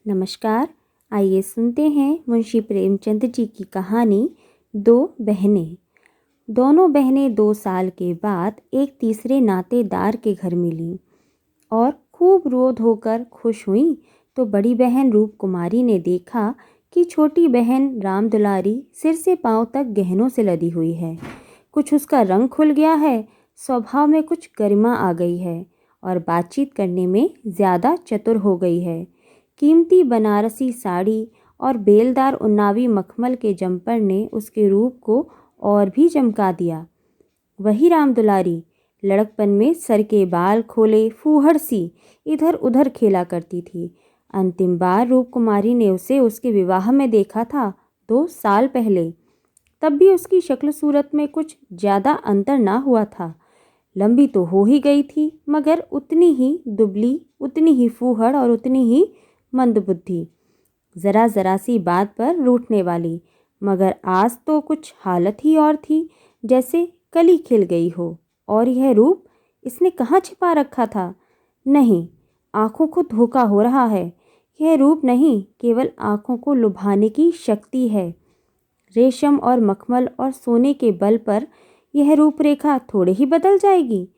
नमस्कार। आइए सुनते हैं मुंशी प्रेमचंद जी की कहानी दो बहनें। दोनों बहनें 2 साल के बाद एक तीसरे नातेदार के घर मिलीं और खूब रो धोकर खुश हुईं तो बड़ी बहन रूप कुमारी ने देखा कि छोटी बहन राम दुलारी सिर से पांव तक गहनों से लदी हुई है। कुछ उसका रंग खुल गया है, स्वभाव में कुछ गरिमा आ गई है और बातचीत करने में ज़्यादा चतुर हो गई है। कीमती बनारसी साड़ी और बेलदार उन्नावी मखमल के जंपर ने उसके रूप को और भी चमका दिया। वही राम दुलारी लड़कपन में सर के बाल खोले फूहड़ सी इधर उधर खेला करती थी। अंतिम बार रूप कुमारी ने उसे उसके विवाह में देखा था 2 साल पहले। तब भी उसकी शक्ल सूरत में कुछ ज़्यादा अंतर ना हुआ था। लंबी तो हो ही गई थी, मगर उतनी ही दुबली, उतनी ही फूहड़ और उतनी ही मंदबुद्धि। ज़रा ज़रा सी बात पर रूठने वाली, मगर आज तो कुछ हालत ही और थी, जैसे कली खिल गई हो। और यह रूप इसने कहाँ छिपा रखा था? नहीं, आँखों को धोखा हो रहा है। यह रूप नहीं, केवल आँखों को लुभाने की शक्ति है। रेशम और मखमल और सोने के बल पर यह रूपरेखा थोड़े ही बदल जाएगी,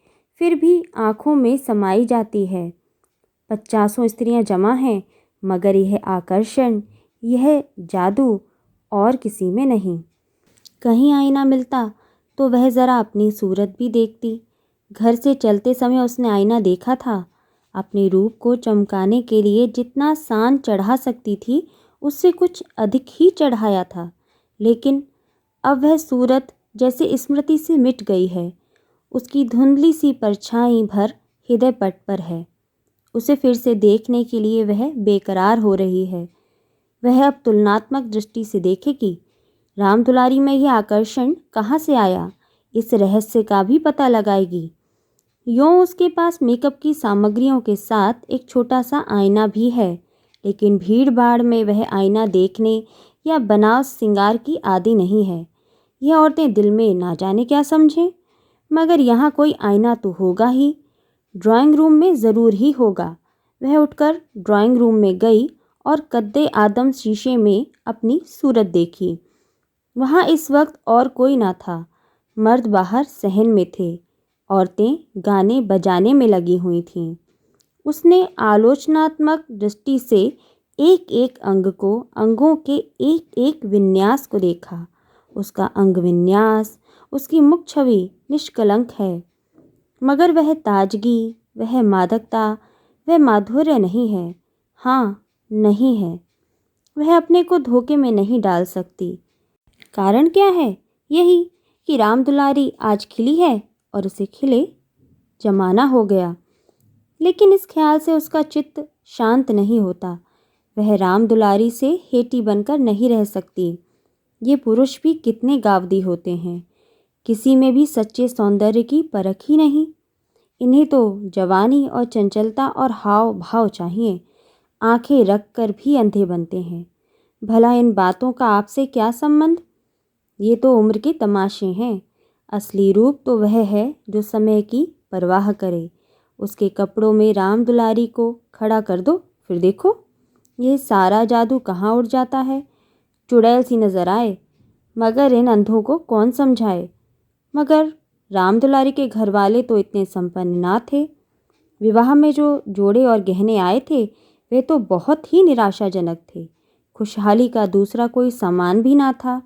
फिर भी आँखों में समाई जाती है। 50 स्त्रियां जमा हैं, मगर यह आकर्षण, यह जादू और किसी में नहीं। कहीं आईना मिलता तो वह ज़रा अपनी सूरत भी देखती। घर से चलते समय उसने आईना देखा था। अपने रूप को चमकाने के लिए जितना सान चढ़ा सकती थी, उससे कुछ अधिक ही चढ़ाया था। लेकिन अब वह सूरत जैसे स्मृति से मिट गई है। उसकी धुंधली सी परछाई भर हृदय पट पर है। उसे फिर से देखने के लिए वह बेकरार हो रही है। वह अब तुलनात्मक दृष्टि से देखेगी। राम दुलारी में यह आकर्षण कहाँ से आया, इस रहस्य का भी पता लगाएगी। यूँ उसके पास मेकअप की सामग्रियों के साथ एक छोटा सा आईना भी है, लेकिन भीड़ भाड़ में वह आईना देखने या बनाव श्रृंगार की आदी नहीं है। यह औरतें दिल में ना जाने क्या समझें, मगर यहाँ कोई आईना तो होगा ही। ड्राइंग रूम में ज़रूर ही होगा। वह उठकर ड्राइंग रूम में गई और कद्दे आदम शीशे में अपनी सूरत देखी। वहाँ इस वक्त और कोई ना था। मर्द बाहर सहन में थे, औरतें गाने बजाने में लगी हुई थीं। उसने आलोचनात्मक दृष्टि से एक एक अंग को, अंगों के एक एक विन्यास को देखा। उसका अंग विन्यास, उसकी मुख छवि निष्कलंक है, मगर वह ताजगी, वह मादकता, वह माधुर्य नहीं है। हाँ, नहीं है। वह अपने को धोखे में नहीं डाल सकती। कारण क्या है? यही कि राम दुलारी आज खिली है और उसे खिले जमाना हो गया। लेकिन इस ख्याल से उसका चित्त शांत नहीं होता। वह राम दुलारी से हेटी बनकर नहीं रह सकती। ये पुरुष भी कितने गावदी होते हैं, किसी में भी सच्चे सौंदर्य की परख ही नहीं। इन्हें तो जवानी और चंचलता और हाव भाव चाहिए। आंखें रख कर भी अंधे बनते हैं। भला इन बातों का आपसे क्या संबंध? ये तो उम्र के तमाशे हैं। असली रूप तो वह है जो समय की परवाह करे। उसके कपड़ों में राम दुलारी को खड़ा कर दो, फिर देखो ये सारा जादू कहाँ उड़ जाता है। चुड़ैल सी नजर आए, मगर इन अंधों को कौन समझाए। मगर राम दुलारी के घर वाले तो इतने संपन्न ना थे। विवाह में जो जोड़े और गहने आए थे, वे तो बहुत ही निराशाजनक थे। खुशहाली का दूसरा कोई सामान भी ना था।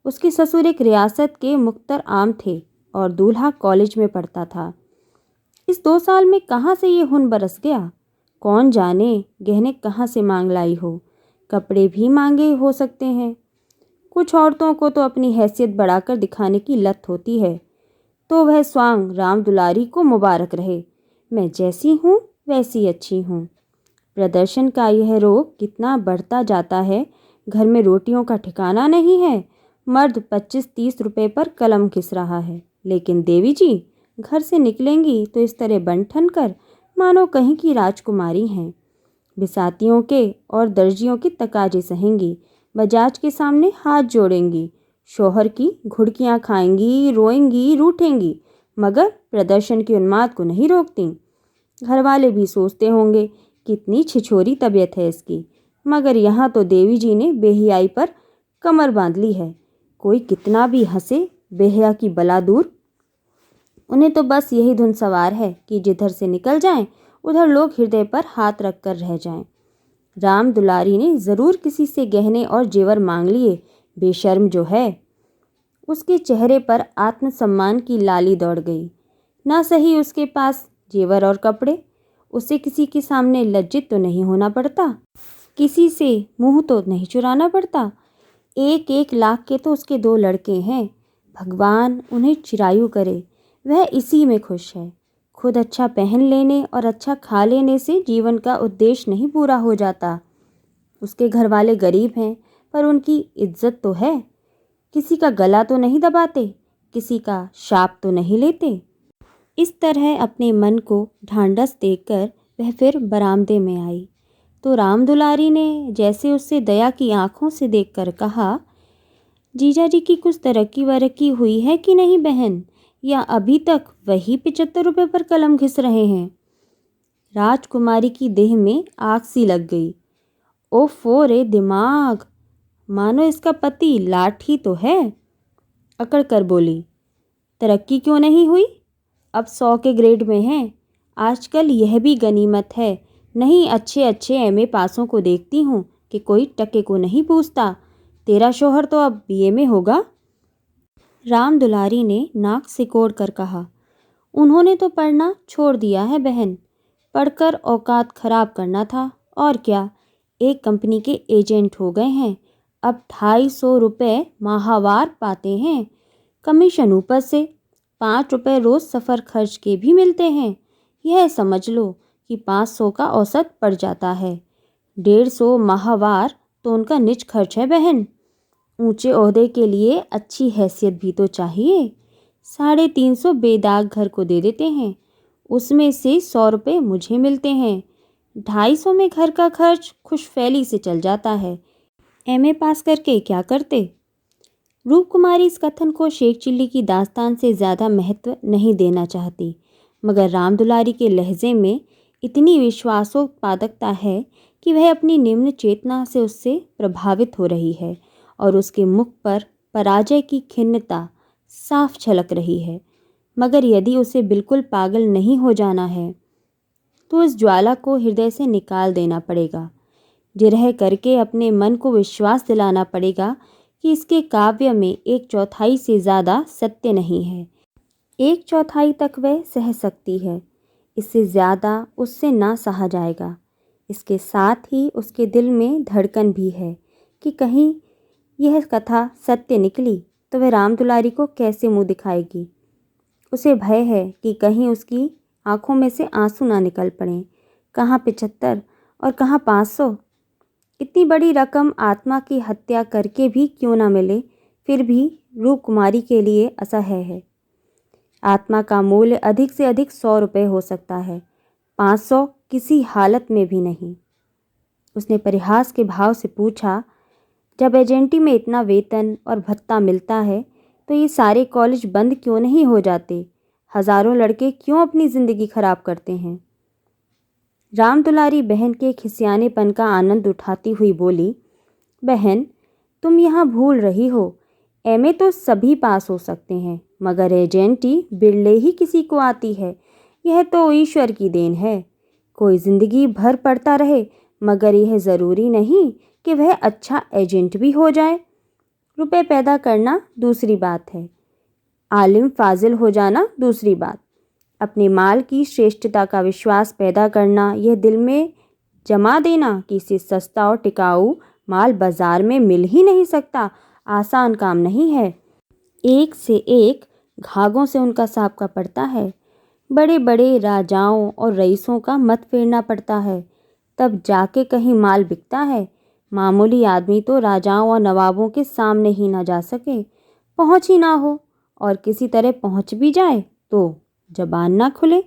उसके ससुर एक रियासत के मुख्तर आम थे और दूल्हा कॉलेज में पढ़ता था। इस 2 साल में कहाँ से ये हुन बरस गया, कौन जाने। गहने कहाँ से मांग लाई हो, कपड़े भी मांगे हो सकते हैं। कुछ औरतों को तो अपनी हैसियत बढ़ाकर दिखाने की लत होती है, तो वह स्वांग राम दुलारी को मुबारक रहे। मैं जैसी हूँ वैसी अच्छी हूँ। प्रदर्शन का यह रोग कितना बढ़ता जाता है। घर में रोटियों का ठिकाना नहीं है। मर्द 25-30 रुपए पर कलम घिस रहा है, लेकिन देवी जी घर से निकलेंगी तो इस तरह बन ठन कर मानो कहीं की राजकुमारी हैं। बिसातियों के और दर्जियों की तकाजे सहेंगी, बजाज के सामने हाथ जोड़ेंगी, शौहर की घुड़कियां खाएंगी, रोएंगी, रूठेंगी, मगर प्रदर्शन की उन्माद को नहीं रोकती। घर वाले भी सोचते होंगे कितनी छिछोरी तबीयत है इसकी, मगर यहाँ तो देवी जी ने बेहियाई पर कमर बांध ली है। कोई कितना भी हंसे, बेहया की बला दूर। उन्हें तो बस यही धुन सवार है कि जिधर से निकल जाएं उधर लोग हृदय पर हाथ रखकर रह जाएं। राम दुलारी ने जरूर किसी से गहने और जेवर मांग लिए, बेशर्म जो है। उसके चेहरे पर आत्मसम्मान की लाली दौड़ गई। ना सही उसके पास जेवर और कपड़े, उसे किसी के सामने लज्जित तो नहीं होना पड़ता, किसी से मुंह तो नहीं चुराना पड़ता। 1-1 लाख के तो उसके 2 लड़के हैं। भगवान उन्हें चिरायु करे, वह इसी में खुश है। खुद अच्छा पहन लेने और अच्छा खा लेने से जीवन का उद्देश्य नहीं पूरा हो जाता। उसके घर वाले गरीब हैं, पर उनकी इज्जत तो है। किसी का गला तो नहीं दबाते, किसी का शाप तो नहीं लेते। इस तरह अपने मन को ढांढस देकर वह फिर बरामदे में आई तो राम दुलारी ने जैसे उससे दया की आंखों से देखकर कहा, जीजा जी की कुछ तरक्की वरक्की हुई है कि नहीं बहन, या अभी तक वही 75 रुपये पर कलम घिस रहे हैं। राजकुमारी की देह में आग सी लग गई। ओफो रे दिमाग, मानो इसका पति लाठी तो है। अकड़ कर बोली, तरक्की क्यों नहीं हुई, अब 100 के ग्रेड में हैं। आजकल यह भी गनीमत है, नहीं अच्छे अच्छे एमए पासों को देखती हूँ कि कोई टके को नहीं पूछता। तेरा शोहर तो अब बीए में होगा। राम दुलारी ने नाक सिकोड़ कर कहा, उन्होंने तो पढ़ना छोड़ दिया है बहन, पढ़कर औकात खराब करना था और क्या। एक कंपनी के एजेंट हो गए हैं, अब 250 रुपये माहवार पाते हैं, कमीशन ऊपर से 5 रुपये रोज़ सफ़र खर्च के भी मिलते हैं। यह समझ लो कि 500 का औसत पड़ जाता है। 150 माहवार तो उनका निज खर्च है बहन। ऊंचे ओहदे के लिए अच्छी हैसियत भी तो चाहिए। 350 बेदाग घर को दे देते हैं, उसमें से 100 रुपये मुझे मिलते हैं। 250 में घर का खर्च खुशफैली से चल जाता है। एमए पास करके क्या करते। रूपकुमारी इस कथन को शेख चिल्ली की दास्तान से ज़्यादा महत्व नहीं देना चाहती, मगर राम दुलारी के लहजे में इतनी विश्वासोत्पादकता है कि वह अपनी निम्न चेतना से उससे प्रभावित हो रही है और उसके मुख पर पराजय की खिन्नता साफ झलक रही है। मगर यदि उसे बिल्कुल पागल नहीं हो जाना है तो इस ज्वाला को हृदय से निकाल देना पड़ेगा। जिरह करके अपने मन को विश्वास दिलाना पड़ेगा कि इसके काव्य में 1/4 से ज़्यादा सत्य नहीं है। 1/4 तक वह सह सकती है, इससे ज़्यादा उससे ना सहा जाएगा। इसके साथ ही उसके दिल में धड़कन भी है कि कहीं यह कथा सत्य निकली तो वह राम दुलारी को कैसे मुंह दिखाएगी। उसे भय है कि कहीं उसकी आंखों में से आंसू ना निकल पड़ें। कहाँ 75 और कहाँ 500। इतनी बड़ी रकम आत्मा की हत्या करके भी क्यों ना मिले, फिर भी रूपकुमारी के लिए असह्य है। आत्मा का मूल्य अधिक से अधिक 100 रुपये हो सकता है, 500 किसी हालत में भी नहीं। उसने परिहास के भाव से पूछा, जब एजेंटी में इतना वेतन और भत्ता मिलता है तो ये सारे कॉलेज बंद क्यों नहीं हो जाते। हज़ारों लड़के क्यों अपनी ज़िंदगी खराब करते हैं। राम दुलारी बहन के खिसियानेपन का आनंद उठाती हुई बोली, बहन तुम यहाँ भूल रही हो, एमए तो सभी पास हो सकते हैं, मगर एजेंटी बिरले ही किसी को आती है। यह तो ईश्वर की देन है। कोई ज़िंदगी भर पढ़ता रहे, मगर यह ज़रूरी नहीं कि वह अच्छा एजेंट भी हो जाए। रुपए पैदा करना दूसरी बात है, आलिम फाजिल हो जाना दूसरी बात। अपने माल की श्रेष्ठता का विश्वास पैदा करना, यह दिल में जमा देना कि इसे सस्ता और टिकाऊ माल बाजार में मिल ही नहीं सकता, आसान काम नहीं है। एक से एक घागों से उनका साबका पड़ता है। बड़े बड़े राजाओं और रईसों का मत फेरना पड़ता है, तब जाके कहीं माल बिकता है। मामूली आदमी तो राजाओं और नवाबों के सामने ही ना जा सके, पहुँच ही ना हो, और किसी तरह पहुँच भी जाए तो जबान ना खुले।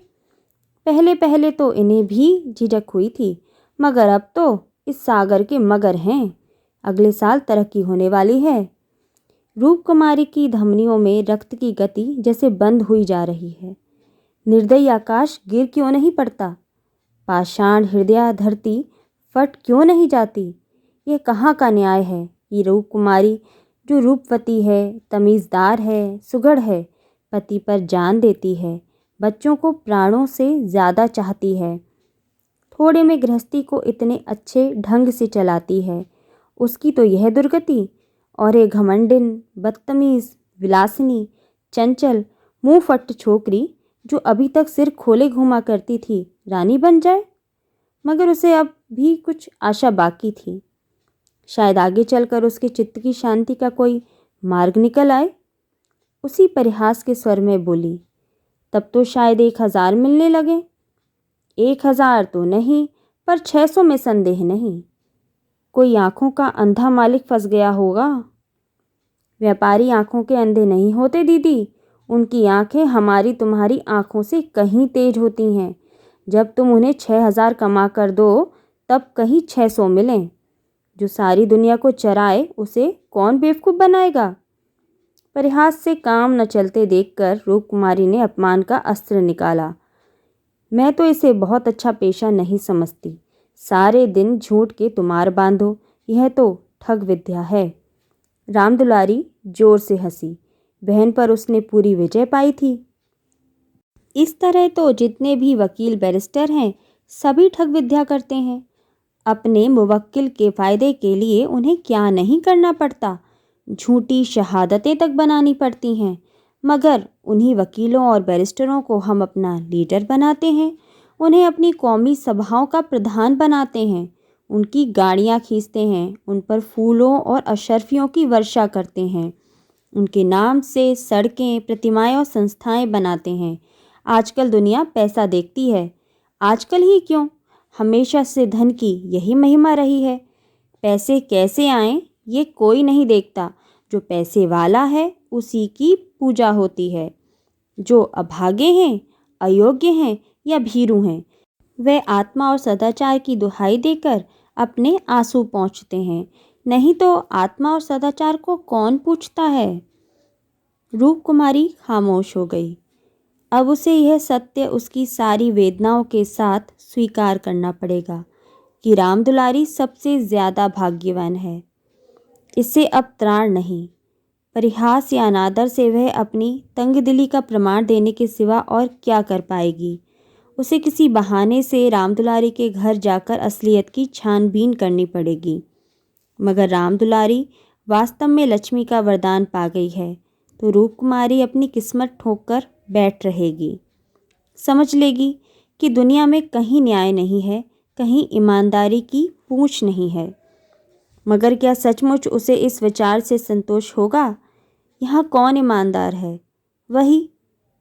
पहले पहले तो इन्हें भी झिझक हुई थी, मगर अब तो इस सागर के मगर हैं। अगले साल तरक्की होने वाली है। रूपकुमारी की धमनियों में रक्त की गति जैसे बंद हुई जा रही है। निर्दयी आकाश गिर क्यों नहीं पड़ता, पाषाण हृदय धरती फट क्यों नहीं जाती। यह कहाँ का न्याय है कि रूप कुमारी जो रूपवती है, तमीज़दार है, सुघड़ है, पति पर जान देती है, बच्चों को प्राणों से ज़्यादा चाहती है, थोड़े में गृहस्थी को इतने अच्छे ढंग से चलाती है, उसकी तो यह दुर्गति। और ये घमंडिन, बदतमीज़, विलासिनी, चंचल, मुंह फट छोकरी जो अभी तक सिर खोले घूमा करती थी, रानी बन जाए। मगर उसे अब भी कुछ आशा बाकी थी। शायद आगे चलकर उसके चित्त की शांति का कोई मार्ग निकल आए। उसी परिहास के स्वर में बोली, तब तो शायद 1000 मिलने लगे। 1000 तो नहीं, पर 600 में संदेह नहीं। कोई आंखों का अंधा मालिक फंस गया होगा। व्यापारी आंखों के अंधे नहीं होते दीदी, उनकी आंखें हमारी तुम्हारी आंखों से कहीं तेज होती हैं। जब तुम उन्हें 6000 कमा कर दो तब कहीं 600 मिलें। जो सारी दुनिया को चराए उसे कौन बेवकूफ़ बनाएगा। परिहास से काम न चलते देखकर रूप कुमारी ने अपमान का अस्त्र निकाला। मैं तो इसे बहुत अच्छा पेशा नहीं समझती। सारे दिन झूठ के तुमार बांधो, यह तो ठग विद्या है। राम दुलारी जोर से हंसी। बहन पर उसने पूरी विजय पाई थी। इस तरह तो जितने भी वकील बैरिस्टर हैं सभी ठग विद्या करते हैं। अपने मुवक्किल के फ़ायदे के लिए उन्हें क्या नहीं करना पड़ता। झूठी शहादतें तक बनानी पड़ती हैं। मगर उन्हीं वकीलों और बैरिस्टरों को हम अपना लीडर बनाते हैं, उन्हें अपनी कौमी सभाओं का प्रधान बनाते हैं, उनकी गाड़ियाँ खींचते हैं, उन पर फूलों और अशर्फियों की वर्षा करते हैं, उनके नाम से सड़कें, प्रतिमाएं और संस्थाएं बनाते हैं। आजकल दुनिया पैसा देखती है। आजकल ही क्यों, हमेशा से धन की यही महिमा रही है। पैसे कैसे आएं ये कोई नहीं देखता। जो पैसे वाला है उसी की पूजा होती है। जो अभागे हैं, अयोग्य हैं या भीरू हैं, वे आत्मा और सदाचार की दुहाई देकर अपने आंसू पहुँचते हैं। नहीं तो आत्मा और सदाचार को कौन पूछता है। रूप कुमारी खामोश हो गई। अब उसे यह सत्य उसकी सारी वेदनाओं के साथ स्वीकार करना पड़ेगा कि राम दुलारी सबसे ज़्यादा भाग्यवान है। इससे अब त्राण नहीं। परिहास या अनादर से वह अपनी तंगदिली का प्रमाण देने के सिवा और क्या कर पाएगी। उसे किसी बहाने से राम दुलारी के घर जाकर असलियत की छानबीन करनी पड़ेगी। मगर राम दुलारी वास्तव में लक्ष्मी का वरदान पा गई है तो रूप कुमारी अपनी किस्मत ठोक कर बैठ रहेगी। समझ लेगी कि दुनिया में कहीं न्याय नहीं है, कहीं ईमानदारी की पूंछ नहीं है। मगर क्या सचमुच उसे इस विचार से संतोष होगा। यहाँ कौन ईमानदार है? वही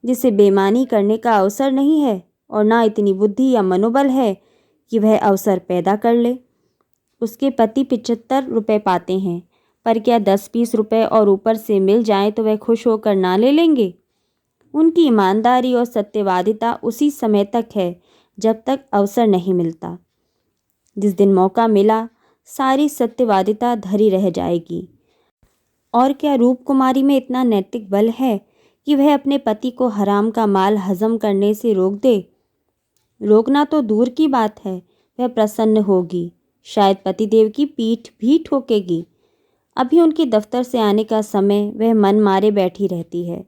जिसे बेईमानी करने का अवसर नहीं है और ना इतनी बुद्धि या मनोबल है कि वह अवसर पैदा कर ले। उसके पति 75 रुपये पाते हैं, पर क्या 10-20 रुपये और ऊपर से मिल जाए तो वह खुश होकर ना ले लेंगे। उनकी ईमानदारी और सत्यवादिता उसी समय तक है जब तक अवसर नहीं मिलता। जिस दिन मौका मिला सारी सत्यवादिता धरी रह जाएगी। और क्या रूप कुमारी में इतना नैतिक बल है कि वह अपने पति को हराम का माल हजम करने से रोक दे। रोकना तो दूर की बात है, वह प्रसन्न होगी, शायद पतिदेव की पीठ भी ठोकेगी। अभी उनके दफ्तर से आने का समय, वह मन मारे बैठी रहती है।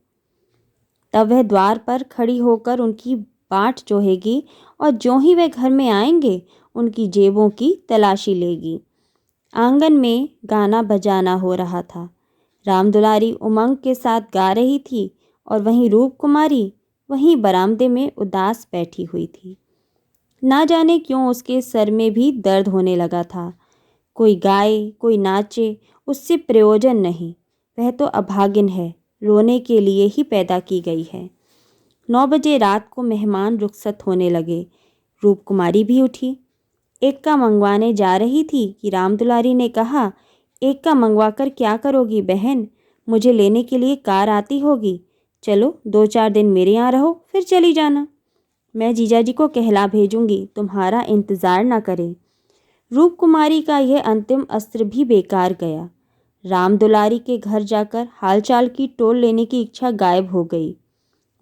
तब वह द्वार पर खड़ी होकर उनकी बाट जोहेगी और जो ही वह घर में आएंगे उनकी जेबों की तलाशी लेगी। आंगन में गाना बजाना हो रहा था। राम दुलारी उमंग के साथ गा रही थी और वहीं रूप कुमारी वहीं बरामदे में उदास बैठी हुई थी। ना जाने क्यों उसके सर में भी दर्द होने लगा था। कोई गाए, कोई नाचे, उससे प्रयोजन नहीं। वह तो अभागिन है, रोने के लिए ही पैदा की गई है। 9 बजे रात को मेहमान रुखसत होने लगे। रूप कुमारी भी उठी। एक्का मंगवाने जा रही थी कि राम दुलारी ने कहा, एक्का मंगवा कर क्या करोगी बहन, मुझे लेने के लिए कार आती होगी। चलो 2-4 दिन मेरे यहाँ रहो फिर चली जाना। मैं जीजाजी को कहला भेजूंगी, तुम्हारा इंतज़ार ना करें। रूप कुमारी का यह अंतिम अस्त्र भी बेकार गया। राम दुलारी के घर जाकर हालचाल की टोल लेने की इच्छा गायब हो गई।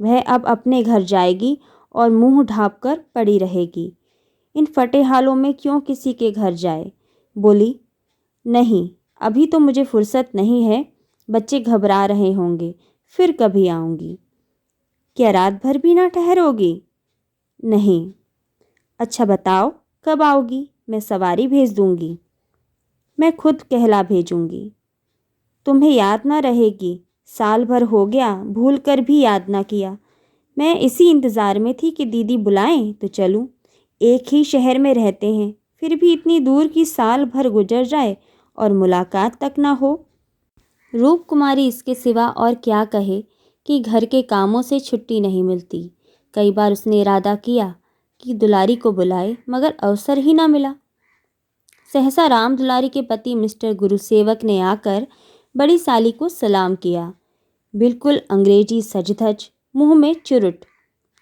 वह अब अपने घर जाएगी और मुंह ढाँप कर पड़ी रहेगी। इन फटे हालों में क्यों किसी के घर जाए। बोली, नहीं, अभी तो मुझे फुर्सत नहीं है, बच्चे घबरा रहे होंगे, फिर कभी आऊँगी। क्या रात भर भी ना ठहरोगी? नहीं। अच्छा बताओ, कब आओगी? मैं सवारी भेज दूँगी। मैं खुद कहला भेजूँगी। तुम्हें याद ना रहेगी, साल भर हो गया, भूल कर भी याद ना किया। मैं इसी इंतज़ार में थी कि दीदी बुलाएं तो चलूं। एक ही शहर में रहते हैं, फिर भी इतनी दूर की साल भर गुजर जाए और मुलाकात तक ना हो। रूप कुमारी इसके सिवा और क्या कहे कि घर के कामों से छुट्टी नहीं मिलती। कई बार उसने इरादा किया कि दुलारी को बुलाए, मगर अवसर ही ना मिला। सहसा राम दुलारी के पति मिस्टर गुरुसेवक ने आकर बड़ी साली को सलाम किया। बिल्कुल अंग्रेजी सज-धज, मुंह में चुरुट,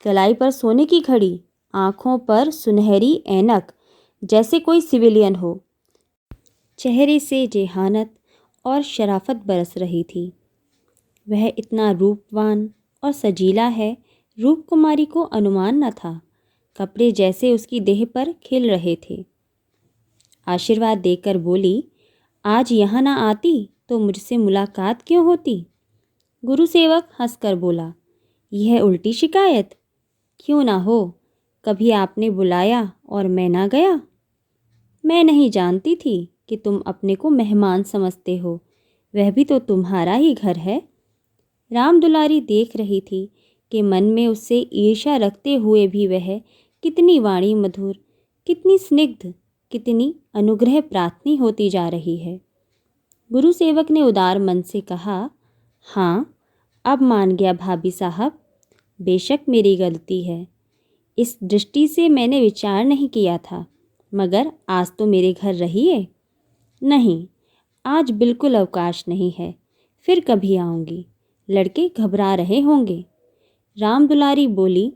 कलाई पर सोने की घड़ी, आंखों पर सुनहरी ऐनक, जैसे कोई सिविलियन हो। चेहरे से जेहानत और शराफत बरस रही थी। वह इतना रूपवान और सजीला है, रूप कुमारी को अनुमान न था। कपड़े जैसे उसकी देह पर खिल रहे थे। आशीर्वाद देकर बोली, आज यहाँ ना आती तो मुझसे मुलाकात क्यों होती? गुरुसेवक हंसकर बोला, यह उल्टी शिकायत? क्यों ना हो, कभी आपने बुलाया और मैं ना गया? मैं नहीं जानती थी कि तुम अपने को मेहमान समझते हो, वह भी तो तुम्हारा ही घर है। राम दुलारी देख रही थी कि मन में उससे ईर्ष्या रखते हुए भी वह कितनी वाणी मधुर, कितनी स्निग्ध, कितनी अनुग्रह प्रार्थनी होती जा रही है। गुरुसेवक ने उदार मन से कहा, हाँ, अब मान गया भाभी साहब, बेशक मेरी गलती है। इस दृष्टि से मैंने विचार नहीं किया था, मगर आज तो मेरे घर रहिए। नहीं, आज बिल्कुल अवकाश नहीं है, फिर कभी आऊँगी। लड़के घबरा रहे होंगे। राम दुलारी बोली,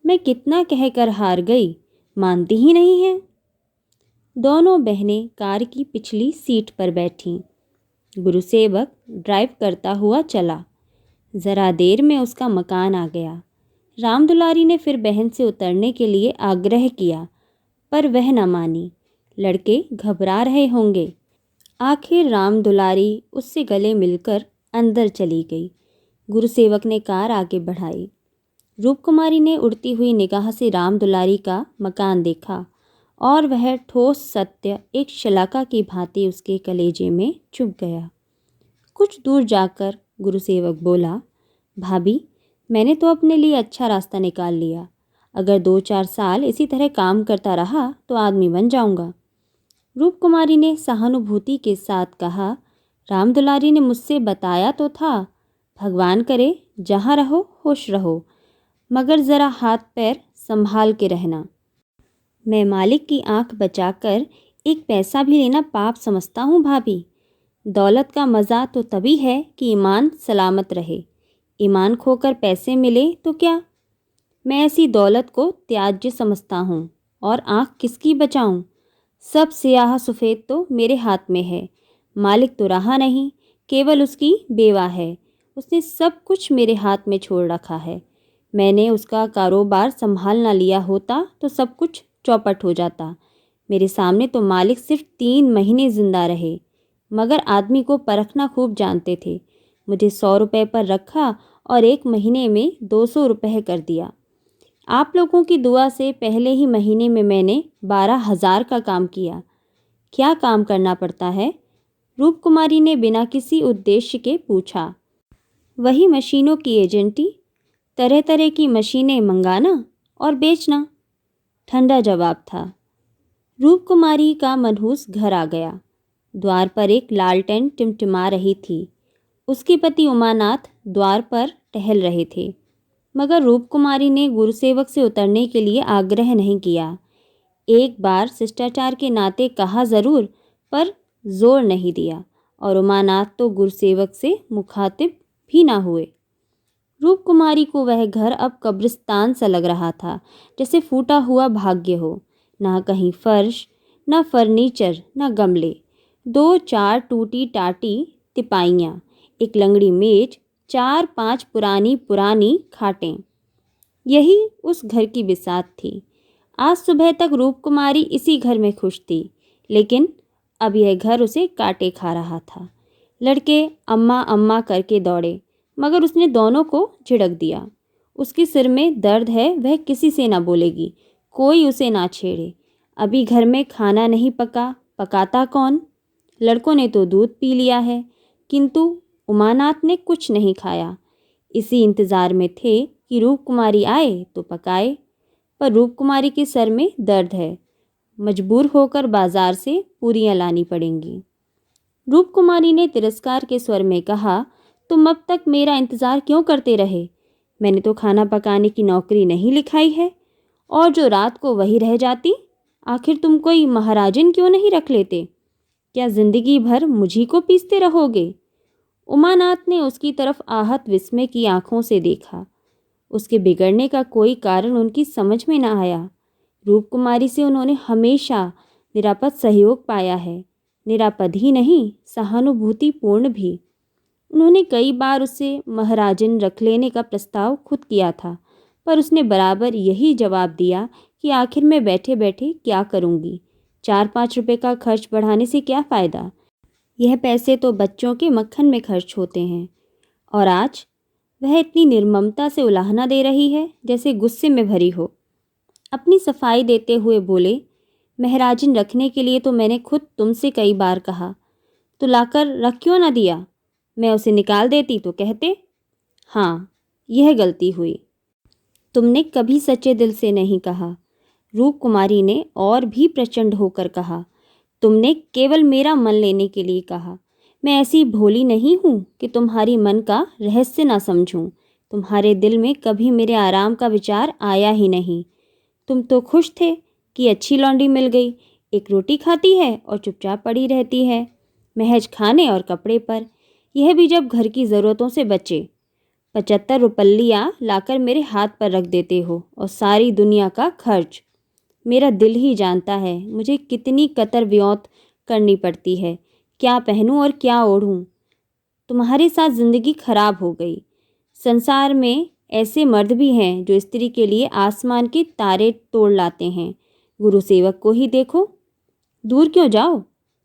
मैं कितना कहकर हार गई, मानती ही नहीं है। दोनों बहनें कार की पिछली सीट पर बैठीं। गुरुसेवक ड्राइव करता हुआ चला। ज़रा देर में उसका मकान आ गया। राम दुलारी ने फिर बहन से उतरने के लिए आग्रह किया, पर वह न मानी। लड़के घबरा रहे होंगे। आखिर राम दुलारी उससे गले मिलकर अंदर चली गई। गुरुसेवक ने कार आगे बढ़ाई। रूपकुमारी ने उड़ती हुई निगाह से राम दुलारी का मकान देखा और वह ठोस सत्य एक शलाका की भांति उसके कलेजे में चुभ गया। कुछ दूर जाकर गुरुसेवक बोला, भाभी, मैंने तो अपने लिए अच्छा रास्ता निकाल लिया। अगर 2-4 साल इसी तरह काम करता रहा तो आदमी बन जाऊंगा। रूपकुमारी ने सहानुभूति के साथ कहा, राम दुलारी ने मुझसे बताया तो था, भगवान करे जहाँ रहो खुश रहो, मगर ज़रा हाथ पैर संभाल के रहना। मैं मालिक की आंख बचाकर एक पैसा भी लेना पाप समझता हूँ भाभी। दौलत का मज़ा तो तभी है कि ईमान सलामत रहे। ईमान खोकर पैसे मिले तो क्या? मैं ऐसी दौलत को त्याज्य समझता हूँ। और आंख किसकी बचाऊं? सब सियाह सफ़ेद तो मेरे हाथ में है। मालिक तो रहा नहीं, केवल उसकी बेवा है। उसने सब कुछ मेरे हाथ में छोड़ रखा है। मैंने उसका कारोबार संभाल ना लिया होता तो सब कुछ चौपट हो जाता। मेरे सामने तो मालिक सिर्फ 3 महीने ज़िंदा रहे, मगर आदमी को परखना खूब जानते थे। मुझे 100 रुपये पर रखा और 1 महीने में 200 रुपये कर दिया। आप लोगों की दुआ से पहले ही महीने में मैंने 12,000 का काम किया। क्या काम करना पड़ता है? रूपकुमारी ने बिना किसी उद्देश्य के पूछा। वही मशीनों की एजेंटी, तरह तरह की मशीनें मंगाना और बेचना, ठंडा जवाब था। रूपकुमारी का मनहूस घर आ गया। द्वार पर एक लालटेन टिमटिमा रही थी। उसके पति उमानाथ द्वार पर टहल रहे थे, मगर रूपकुमारी ने गुरुसेवक से उतरने के लिए आग्रह नहीं किया। एक बार शिष्टाचार के नाते कहा ज़रूर, पर जोर नहीं दिया, और उमानाथ तो गुरुसेवक से मुखातिब भी ना हुए। रूपकुमारी को वह घर अब कब्रिस्तान सा लग रहा था, जैसे फूटा हुआ भाग्य हो। ना कहीं फर्श, ना फर्नीचर, ना गमले। 2-4 टूटी टाटी तिपाइयाँ, एक लंगड़ी मेज, 4-5 पुरानी पुरानी खाटें। यही उस घर की बिसात थी। आज सुबह तक रूपकुमारी इसी घर में खुश थी, लेकिन अब यह घर उसे काटे खा रहा था। लड़के अम्मा अम्मा करके दौड़े, मगर उसने दोनों को झिड़क दिया। उसके सिर में दर्द है, वह किसी से ना बोलेगी, कोई उसे ना छेड़े। अभी घर में खाना नहीं पका, पकाता कौन? लड़कों ने तो दूध पी लिया है, किंतु उमानाथ ने कुछ नहीं खाया। इसी इंतज़ार में थे कि रूपकुमारी आए तो पकाए, पर रूपकुमारी के सर में दर्द है, मजबूर होकर बाजार से पूरियां लानी पड़ेंगी। रूपकुमारी ने तिरस्कार के स्वर में कहा, तुम अब तक मेरा इंतज़ार क्यों करते रहे? मैंने तो खाना पकाने की नौकरी नहीं लिखाई है, और जो रात को वही रह जाती। आखिर तुम कोई महाराजन क्यों नहीं रख लेते? क्या जिंदगी भर मुझी को पीसते रहोगे? उमानाथ ने उसकी तरफ आहत विस्मय की आंखों से देखा। उसके बिगड़ने का कोई कारण उनकी समझ में न आया। रूपकुमारी से उन्होंने हमेशा निरापद सहयोग पाया है, निरापद ही नहीं, सहानुभूतिपूर्ण भी। उन्होंने कई बार उसे महाराजन रख लेने का प्रस्ताव खुद किया था, पर उसने बराबर यही जवाब दिया कि आखिर मैं बैठे बैठे क्या करूंगी? 4-5 रुपए का खर्च बढ़ाने से क्या फ़ायदा? यह पैसे तो बच्चों के मक्खन में खर्च होते हैं। और आज वह इतनी निर्ममता से उलाहना दे रही है जैसे गुस्से में भरी हो। अपनी सफाई देते हुए बोले, महराजन रखने के लिए तो मैंने खुद तुमसे कई बार कहा, तो लाकर रख क्यों ना दिया? मैं उसे निकाल देती तो कहते। हाँ, यह गलती हुई। तुमने कभी सच्चे दिल से नहीं कहा। रूपकुमारी ने और भी प्रचंड होकर कहा, तुमने केवल मेरा मन लेने के लिए कहा। मैं ऐसी भोली नहीं हूँ कि तुम्हारी मन का रहस्य ना समझूं। तुम्हारे दिल में कभी मेरे आराम का विचार आया ही नहीं। तुम तो खुश थे कि अच्छी लौंडी मिल गई, एक रोटी खाती है और चुपचाप पड़ी रहती है, महज खाने और कपड़े पर, यह भी जब घर की ज़रूरतों से बचे। 75 रुपल्लियाँ लाकर मेरे हाथ पर रख देते हो, और सारी दुनिया का खर्च। मेरा दिल ही जानता है मुझे कितनी कतर व्योत करनी पड़ती है, क्या पहनूं और क्या ओढ़ूं। तुम्हारे साथ ज़िंदगी खराब हो गई। संसार में ऐसे मर्द भी हैं जो स्त्री के लिए आसमान के तारे तोड़ लाते हैं। गुरु सेवक को ही देखो। दूर क्यों जाओ?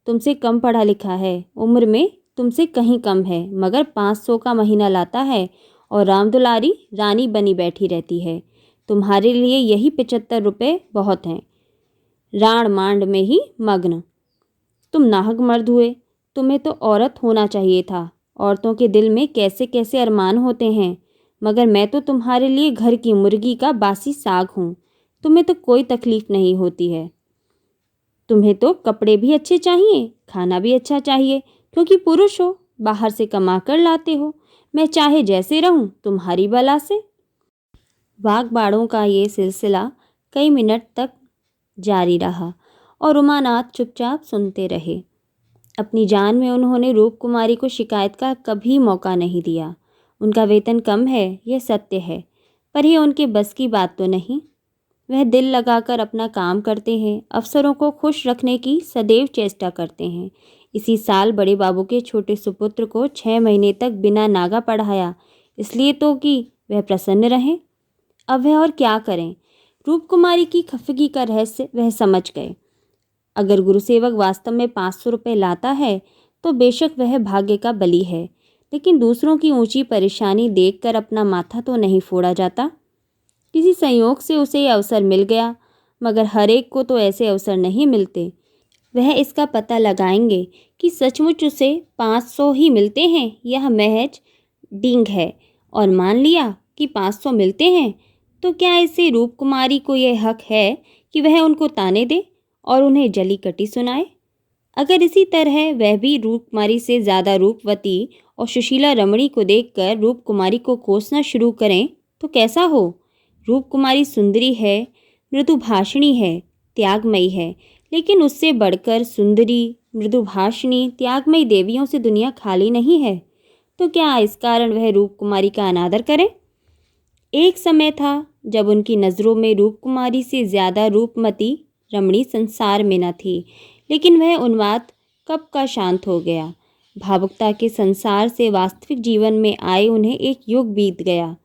तुमसे कम पढ़ा लिखा है, उम्र में तुमसे कहीं कम है, मगर 500 का महीना लाता है और रामदुलारी रानी बनी बैठी रहती है। तुम्हारे लिए यही 75 रुपये बहुत हैं, राण मांड में ही मग्न। तुम नाहक मर्द हुए, तुम्हें तो औरत होना चाहिए था। औरतों के दिल में कैसे कैसे अरमान होते हैं, मगर मैं तो तुम्हारे लिए घर की मुर्गी का बासी साग हूँ। तुम्हें तो कोई तकलीफ नहीं होती है। तुम्हें तो कपड़े भी अच्छे चाहिए, खाना भी अच्छा चाहिए, क्योंकि पुरुष हो, बाहर से कमा कर लाते हो। मैं चाहे जैसे रहूं, तुम्हारी बला से। वाग्बाड़ों का ये सिलसिला कई मिनट तक जारी रहा और उमानाथ चुपचाप सुनते रहे। अपनी जान में उन्होंने रूपकुमारी को शिकायत का कभी मौका नहीं दिया। उनका वेतन कम है, यह सत्य है, पर यह उनके बस की बात तो नहीं। वह दिल लगाकर अपना काम करते हैं, अफसरों को खुश रखने की सदैव चेष्टा करते हैं। इसी साल बड़े बाबू के छोटे सुपुत्र को 6 महीने तक बिना नागा पढ़ाया, इसलिए तो कि वह प्रसन्न रहें। अब वह और क्या करें? रूपकुमारी की खफगी का रहस्य वह समझ गए। अगर गुरुसेवक वास्तव में 500 रुपये लाता है तो बेशक वह भाग्य का बली है, लेकिन दूसरों की ऊंची परेशानी देखकर अपना माथा तो नहीं फोड़ा जाता। किसी संयोग से उसे यह अवसर मिल गया, मगर हर एक को तो ऐसे अवसर नहीं मिलते। वह इसका पता लगाएंगे कि सचमुच उसे 500 ही मिलते हैं, यह महज डींग है, और मान लिया कि 500 मिलते हैं, तो क्या इससे रूपकुमारी को यह हक है कि वह उनको ताने दे और उन्हें जली कटी सुनाए? अगर इसी तरह वह भी रूपकुमारी से ज़्यादा रूपवती और सुशीला रमणी को देखकर रूपकुमारी को कोसना शुरू करें तो कैसा हो? रूपकुमारी सुंदरी है, मृदुभाषिणी है, त्यागमयी है, लेकिन उससे बढ़कर सुंदरी, मृदुभाषिणी, त्यागमयी देवियों से दुनिया खाली नहीं है। तो क्या इस कारण वह रूपकुमारी का अनादर करे? एक समय था जब उनकी नज़रों में रूपकुमारी से ज़्यादा रूपमती रमणी संसार में न थी, लेकिन वह उन्माद कब का शांत हो गया। भावुकता के संसार से वास्तविक जीवन में आए उन्हें एक युग बीत गया।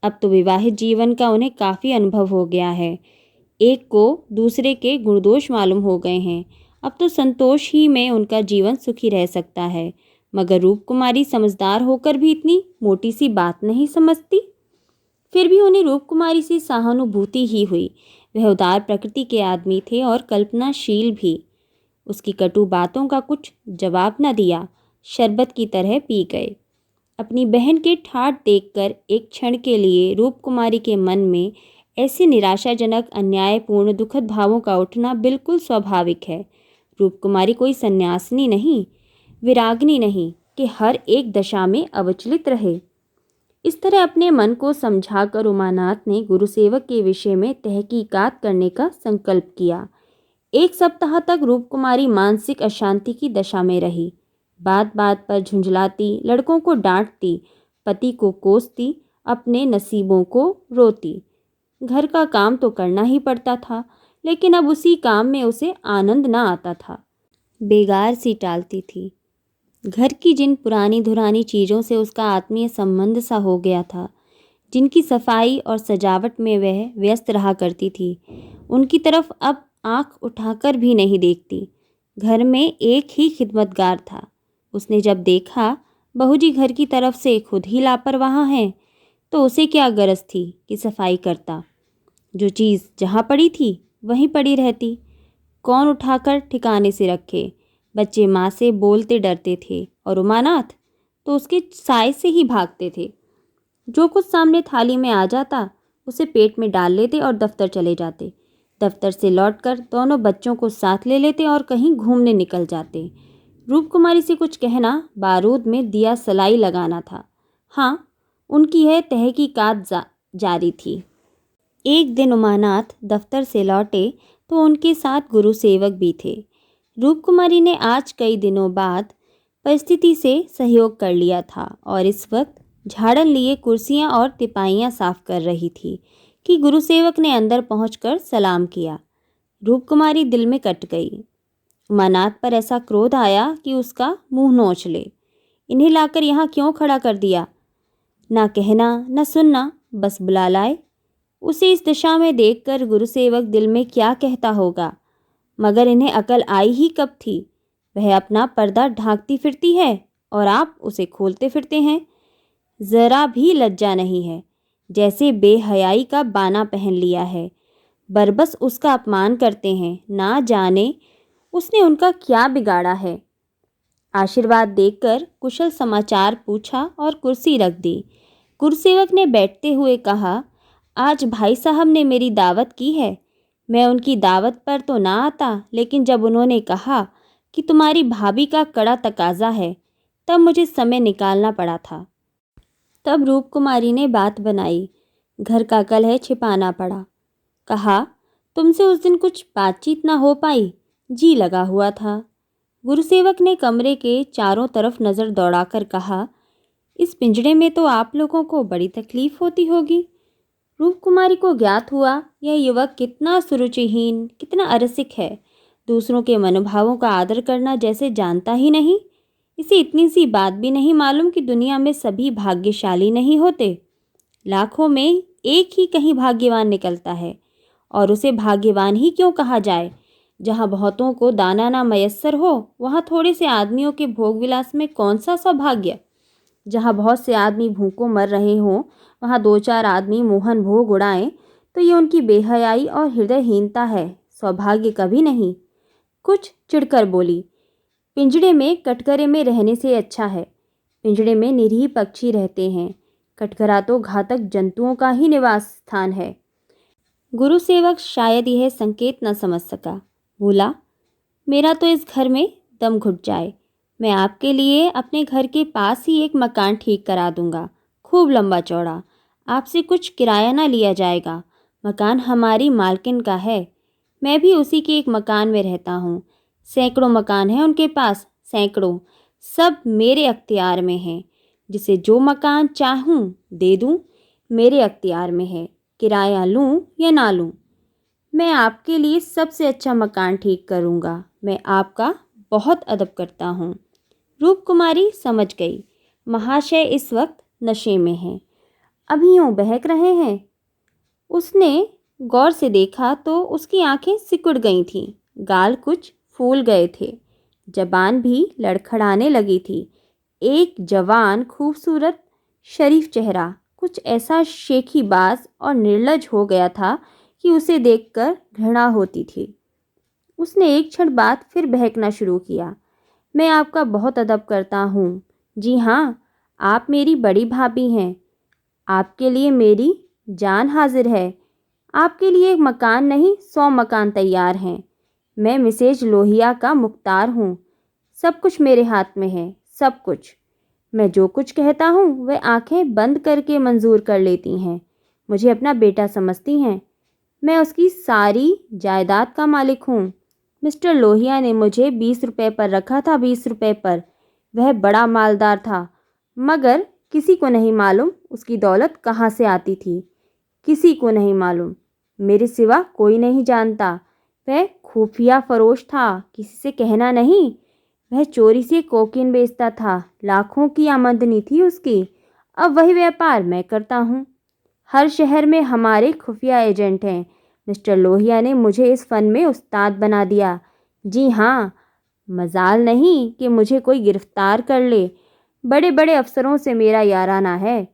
अब तो विवाहित जीवन का उन्हें काफ़ी अनुभव हो गया है। एक को दूसरे के गुणदोष मालूम हो गए हैं। अब तो संतोष ही में उनका जीवन सुखी रह सकता है। मगर रूप कुमारी समझदार होकर भी इतनी मोटी सी बात नहीं समझती। फिर भी उन्हें रूप कुमारी से सहानुभूति ही हुई। वह उदार प्रकृति के आदमी थे और कल्पनाशील भी। उसकी कटु बातों का कुछ जवाब न दिया, शरबत की तरह पी गए। अपनी बहन के ठाठ देखकर एक क्षण के लिए रूप कुमारी के मन में ऐसे निराशाजनक, अन्यायपूर्ण, दुखद भावों का उठना बिल्कुल स्वाभाविक है। रूप कुमारी कोई सन्यासिनी नहीं, विरागनी नहीं कि हर एक दशा में अविचलित रहे। इस तरह अपने मन को समझाकर उमानाथ ने गुरुसेवक के विषय में तहकीकात करने का संकल्प किया। एक सप्ताह तक रूप कुमारी मानसिक अशांति की दशा में रही। बात बात पर झुंझलाती, लड़कों को डांटती, पति को कोसती, अपने नसीबों को रोती। घर का काम तो करना ही पड़ता था, लेकिन अब उसी काम में उसे आनंद न आता था। बेगार सी टालती थी। घर की जिन पुरानी धुरानी चीज़ों से उसका आत्मीय संबंध सा हो गया था, जिनकी सफाई और सजावट में वह व्यस्त रहा करती थी, उनकी तरफ अब आंख उठाकर भी नहीं देखती। घर में एक ही खिदमतगार था। उसने जब देखा बहूजी घर की तरफ से खुद ही लापरवाह हैं, तो उसे क्या गरज थी कि सफाई करता। जो चीज़ जहाँ पड़ी थी वहीं पड़ी रहती। कौन उठाकर ठिकाने से रखे। बच्चे माँ से बोलते डरते थे और उमानाथ तो उसके साय से ही भागते थे। जो कुछ सामने थाली में आ जाता उसे पेट में डाल लेते और दफ्तर चले जाते। दफ्तर से लौटकर दोनों बच्चों को साथ ले लेते और कहीं घूमने निकल जाते। रूप कुमारी से कुछ कहना बारूद में दिया सलाई लगाना था। हाँ, उनकी यह तहकीकात जारी थी। एक दिन उमानाथ दफ्तर से लौटे तो उनके साथ गुरुसेवक भी थे। रूप कुमारी ने आज कई दिनों बाद परिस्थिति से सहयोग कर लिया था और इस वक्त झाड़न लिए कुर्सियां और तिपाइयां साफ कर रही थी कि गुरुसेवक ने अंदर पहुंचकर सलाम किया। रूप कुमारी दिल में कट गई। उमानाथ पर ऐसा क्रोध आया कि उसका मुंह नोच ले। इन्हें लाकर यहाँ क्यों खड़ा कर दिया? ना कहना न सुनना, बस बुला लाए। उसे इस दशा में देखकर गुरुसेवक दिल में क्या कहता होगा। मगर इन्हें अकल आई ही कब थी? वह अपना पर्दा ढांकती फिरती है और आप उसे खोलते फिरते हैं। ज़रा भी लज्जा नहीं है, जैसे बेहयाई का बाना पहन लिया है। बरबस उसका अपमान करते हैं। ना जाने उसने उनका क्या बिगाड़ा है। आशीर्वाद देकर कुशल समाचार पूछा और कुर्सी रख दी। गुरुसेवक ने बैठते हुए कहा, आज भाई साहब ने मेरी दावत की है। मैं उनकी दावत पर तो ना आता, लेकिन जब उन्होंने कहा कि तुम्हारी भाभी का कड़ा तकाजा है, तब मुझे समय निकालना पड़ा था। तब रूप कुमारी ने बात बनाई। घर का कलह छिपाना पड़ा। कहा, तुमसे उस दिन कुछ बातचीत ना हो पाई, जी लगा हुआ था। गुरुसेवक ने कमरे के चारों तरफ नज़र दौड़ाकर कहा, इस पिंजड़े में तो आप लोगों को बड़ी तकलीफ होती होगी। रूप कुमारी को ज्ञात हुआ यह युवक कितना सुरुचिहीन, कितना अरसिक है। दूसरों के मनोभावों का आदर करना जैसे जानता ही नहीं। इसे इतनी सी बात भी नहीं मालूम कि दुनिया में सभी भाग्यशाली नहीं होते। लाखों में एक ही कहीं भाग्यवान निकलता है, और उसे भाग्यवान ही क्यों कहा जाए। जहाँ बहुतों को दाना ना मयस्सर हो, वहाँ थोड़े से आदमियों के भोग विलास में कौन सा सौभाग्य। जहाँ बहुत से आदमी भूखों मर रहे हों, वहाँ दो चार आदमी मोहन भोग उड़ाएं, तो ये उनकी बेहयाई और हृदयहीनता है, सौभाग्य कभी नहीं। कुछ चिढ़कर बोली, पिंजड़े में कटघरे में रहने से अच्छा है। पिंजड़े में निरीह पक्षी रहते हैं, कटघरा तो घातक जंतुओं का ही निवास स्थान है। गुरुसेवक शायद यह संकेत न समझ सका। बोला, मेरा तो इस घर में दम घुट जाए। मैं आपके लिए अपने घर के पास ही एक मकान ठीक करा दूंगा, खूब लंबा चौड़ा। आपसे कुछ किराया ना लिया जाएगा। मकान हमारी मालकिन का है। मैं भी उसी के एक मकान में रहता हूँ। सैकड़ों मकान हैं उनके पास, सैकड़ों। सब मेरे अख्तियार में हैं। जिसे जो मकान चाहूँ दे दूँ, मेरे अख्तियार में है। किराया लूँ या ना लूँ, मैं आपके लिए सबसे अच्छा मकान ठीक करूँगा। मैं आपका बहुत अदब करता हूँ। रूप कुमारी समझ गई, महाशय इस वक्त नशे में हैं, अभी यूँ बहक रहे हैं। उसने गौर से देखा तो उसकी आंखें सिकुड़ गई थीं, गाल कुछ फूल गए थे, जबान भी लड़खड़ाने लगी थी। एक जवान, खूबसूरत, शरीफ चेहरा कुछ ऐसा शेखीबाज और निर्लज हो गया था कि उसे देखकर घृणा होती थी। उसने एक क्षण बाद फिर बहकना शुरू किया। मैं आपका बहुत अदब करता हूँ। जी हाँ, आप मेरी बड़ी भाभी हैं। आपके लिए मेरी जान हाजिर है। आपके लिए एक मकान नहीं, 100 मकान तैयार हैं। मैं मिसेज लोहिया का मुख्तार हूँ। सब कुछ मेरे हाथ में है, सब कुछ। मैं जो कुछ कहता हूँ वह आंखें बंद करके मंजूर कर लेती हैं। मुझे अपना बेटा समझती हैं। मैं उसकी सारी जायदाद का मालिक हूँ। मिस्टर लोहिया ने मुझे 20 रुपए पर रखा था, 20 रुपए पर। वह बड़ा मालदार था, मगर किसी को नहीं मालूम उसकी दौलत कहाँ से आती थी। किसी को नहीं मालूम, मेरे सिवा कोई नहीं जानता। वह खुफिया फरोश था, किसी से कहना नहीं। वह चोरी से कोकीन बेचता था, लाखों की आमदनी थी उसकी। अब वही व्यापार मैं करता हूँ। हर शहर में हमारे खुफिया एजेंट हैं। मिस्टर लोहिया ने मुझे इस फन में उस्ताद बना दिया। जी हाँ, मजाल नहीं कि मुझे कोई गिरफ्तार कर ले। बड़े बड़े अफसरों से मेरा याराना है।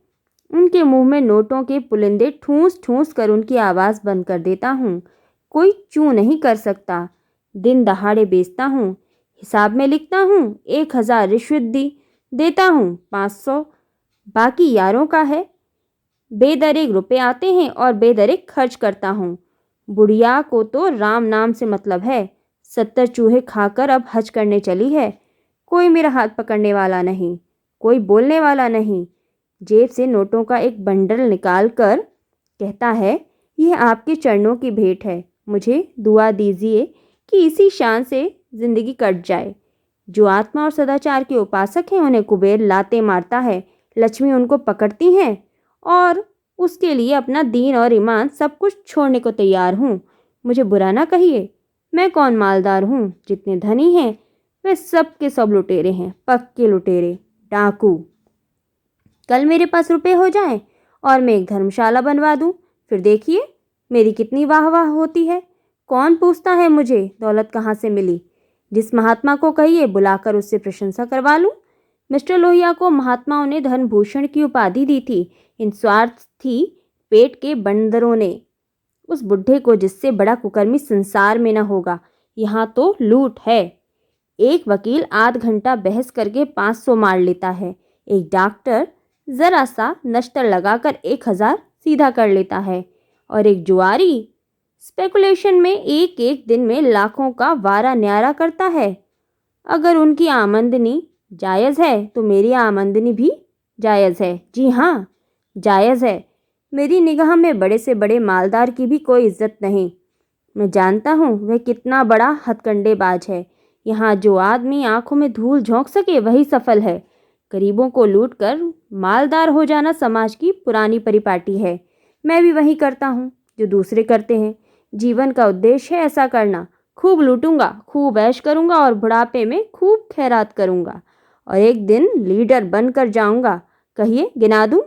उनके मुंह में नोटों के पुलिंदे ठूंस ठूंस कर उनकी आवाज़ बंद कर देता हूँ। कोई चू नहीं कर सकता। दिन दहाड़े बेचता हूँ, हिसाब में लिखता हूँ। 1000 रिश्वत देता हूँ, 500 बाकी यारों का है। बेदरेक रुपए आते हैं और बेदरेक खर्च करता हूँ। बुढ़िया को तो राम नाम से मतलब है। 70 चूहे खाकर अब हज करने चली है। कोई मेरा हाथ पकड़ने वाला नहीं, कोई बोलने वाला नहीं। जेब से नोटों का एक बंडल निकाल कर कहता है, यह आपके चरणों की भेंट है। मुझे दुआ दीजिए कि इसी शान से जिंदगी कट जाए। जो आत्मा और सदाचार के उपासक हैं उन्हें कुबेर लाते मारता है, लक्ष्मी उनको पकड़ती हैं और उसके लिए अपना दीन और ईमान सब कुछ छोड़ने को तैयार हूँ। मुझे बुरा ना कहिए, मैं कौन मालदार हूँ। जितने धनी हैं वे सब के सब लुटेरे हैं, पक्के लुटेरे, डाकू। कल मेरे पास रुपए हो जाएं और मैं एक धर्मशाला बनवा दूं, फिर देखिए मेरी कितनी वाह वाह होती है। कौन पूछता है मुझे दौलत कहाँ से मिली। जिस महात्मा को कहिए बुलाकर उससे प्रशंसा करवा लूं। मिस्टर लोहिया को महात्माओं ने धन भूषण की उपाधि दी थी। इन स्वार्थी पेट के बंदरों ने। उस बुढ़े को जिससे बड़ा कुकर्मी संसार में न होगा। यहाँ तो लूट है। एक वकील आध घंटा बहस करके 500 मार लेता है। एक डॉक्टर जरा सा नश्तर लगाकर 1000 सीधा कर लेता है। और एक जुआरी स्पेकुलेशन में एक एक दिन में लाखों का वारा न्यारा करता है। अगर उनकी आमदनी जायज़ है तो मेरी आमदनी भी जायज़ है। जी हाँ, जायज़ है। मेरी निगाह में बड़े से बड़े मालदार की भी कोई इज्जत नहीं। मैं जानता हूँ वह कितना बड़ा हथकंडेबाज है। यहाँ जो आदमी आंखों में धूल झोंक सके वही सफल है। गरीबों को लूटकर मालदार हो जाना समाज की पुरानी परिपाटी है। मैं भी वही करता हूँ जो दूसरे करते हैं। जीवन का उद्देश्य है ऐसा करना। खूब लूटूंगा, खूब ऐश करूंगा और बुढ़ापे में खूब खैरात करूंगा और एक दिन लीडर बनकर जाऊंगा। कहिए, गिना दूं?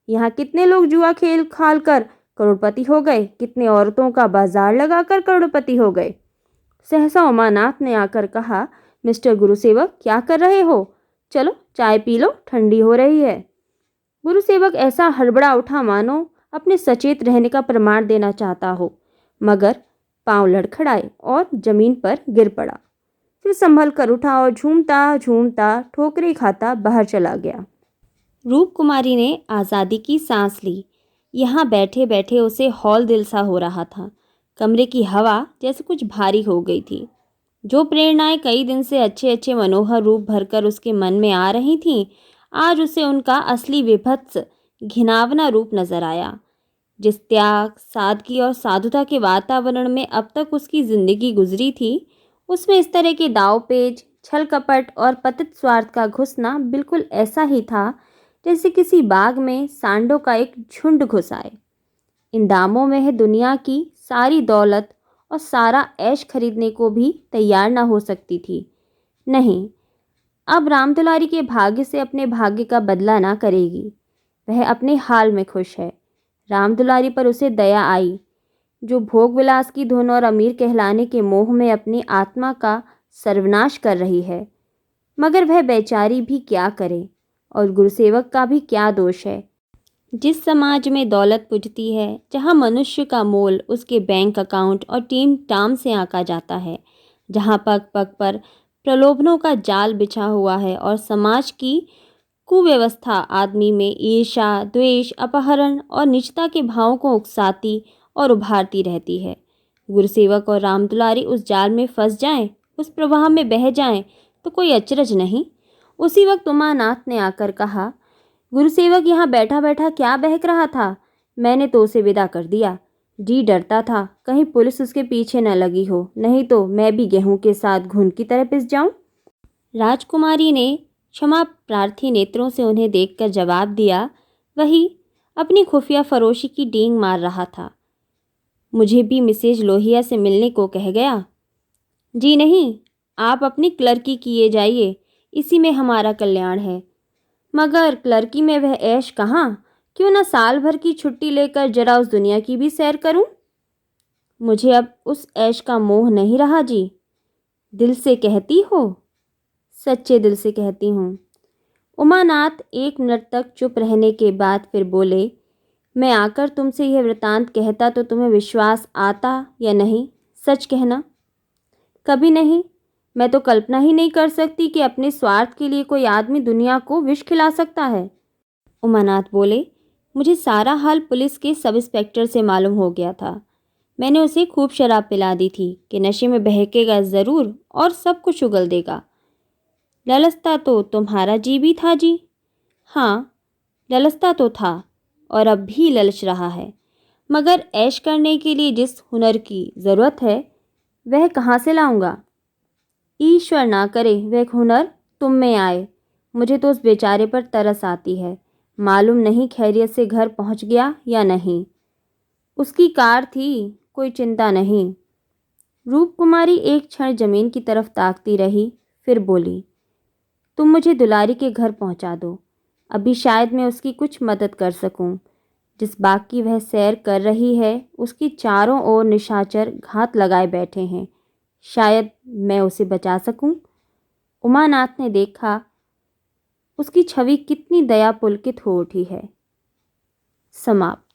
यहाँ कितने लोग जुआ खेल खाल कर करोड़पति हो गए, कितने औरतों का बाजार लगाकर करोड़पति हो गए। सहसा उमानाथ ने आकर कहा, मिस्टर गुरुसेवक क्या कर रहे हो? चलो चाय पी लो, ठंडी हो रही है। गुरुसेवक ऐसा हड़बड़ा उठा मानो अपने सचेत रहने का प्रमाण देना चाहता हो, मगर पांव लड़खड़ाए और जमीन पर गिर पड़ा। फिर संभल कर उठा और झूमता झूमता ठोकरे खाता बाहर चला गया। रूप कुमारी ने आज़ादी की सांस ली। यहाँ बैठे बैठे उसे हौल दिल सा हो रहा था। कमरे की हवा जैसे कुछ भारी हो गई थी। जो प्रेरणाएं कई दिन से अच्छे अच्छे मनोहर रूप भरकर उसके मन में आ रही थीं, आज उसे उनका असली विभत्स घिनावना रूप नजर आया। जिस त्याग, सादगी और साधुता के वातावरण में अब तक उसकी जिंदगी गुजरी थी, उसमें इस तरह के दावपेच, छल कपट और पतित स्वार्थ का घुसना बिल्कुल ऐसा ही था जैसे किसी बाग में सांडों का एक झुंड घुस आए। इन दामों में है दुनिया की सारी दौलत और सारा ऐश खरीदने को भी तैयार ना हो सकती थी। नहीं, अब रामदुलारी के भाग्य से अपने भाग्य का बदला ना करेगी। वह अपने हाल में खुश है। रामदुलारी पर उसे दया आई, जो भोग विलास की धुन और अमीर कहलाने के मोह में अपनी आत्मा का सर्वनाश कर रही है। मगर वह बेचारी भी क्या करे, और गुरुसेवक का भी क्या दोष है। जिस समाज में दौलत पुजती है, जहाँ मनुष्य का मोल उसके बैंक अकाउंट और टीम टाम से आंका जाता है, जहाँ पग पग पर प्रलोभनों का जाल बिछा हुआ है और समाज की कुव्यवस्था आदमी में ईर्ष्या, द्वेष, अपहरण और नीचता के भावों को उकसाती और उभारती रहती है, गुरुसेवक और रामदुलारी उस जाल में फंस जाएं, उस प्रवाह में बह जाएं, तो कोई अचरज नहीं। उसी वक्त उमानाथ ने आकर कहा, गुरुसेवक यहाँ बैठा बैठा क्या बहक रहा था? मैंने तो उसे विदा कर दिया। जी डरता था कहीं पुलिस उसके पीछे न लगी हो, नहीं तो मैं भी गेहूं के साथ घुन की तरह पिस जाऊं। राजकुमारी ने क्षमा प्रार्थी नेत्रों से उन्हें देखकर जवाब दिया, वही अपनी खुफिया फरोशी की डींग मार रहा था। मुझे भी मिसेज लोहिया से मिलने को कह गया। जी नहीं, आप अपनी क्लर्की किए जाइए, इसी में हमारा कल्याण है। मगर क्लर्की में वह ऐश कहाँ? क्यों न साल भर की छुट्टी लेकर जरा उस दुनिया की भी सैर करूं? मुझे अब उस ऐश का मोह नहीं रहा जी। दिल से कहती हो? सच्चे दिल से कहती हूँ। उमानाथ 1 मिनट तक चुप रहने के बाद फिर बोले, मैं आकर तुमसे यह वृतांत कहता तो तुम्हें विश्वास आता या नहीं? सच कहना। कभी नहीं। मैं तो कल्पना ही नहीं कर सकती कि अपने स्वार्थ के लिए कोई आदमी दुनिया को विष खिला सकता है। उमानाथ बोले, मुझे सारा हाल पुलिस के सब इंस्पेक्टर से मालूम हो गया था। मैंने उसे खूब शराब पिला दी थी कि नशे में बहकेगा ज़रूर और सब कुछ उगल देगा। ललचता तो तुम्हारा जी भी था जी। हाँ, ललचता तो था और अब भी ललच रहा है, मगर ऐश करने के लिए जिस हुनर की ज़रूरत है वह कहाँ से लाऊंगा? ईश्वर ना करे वह हुनर तुम में आए। मुझे तो उस बेचारे पर तरस आती है। मालूम नहीं खैरियत से घर पहुंच गया या नहीं। उसकी कार थी, कोई चिंता नहीं। रूपकुमारी एक क्षण जमीन की तरफ ताकती रही, फिर बोली, तुम मुझे दुलारी के घर पहुंचा दो। अभी शायद मैं उसकी कुछ मदद कर सकूं। जिस बाग की वह सैर कर रही है उसकी चारों ओर निशाचर घात लगाए बैठे हैं। शायद मैं उसे बचा सकूं। उमानाथ ने देखा उसकी छवि कितनी दया पुलकित हो उठी है। समाप्त।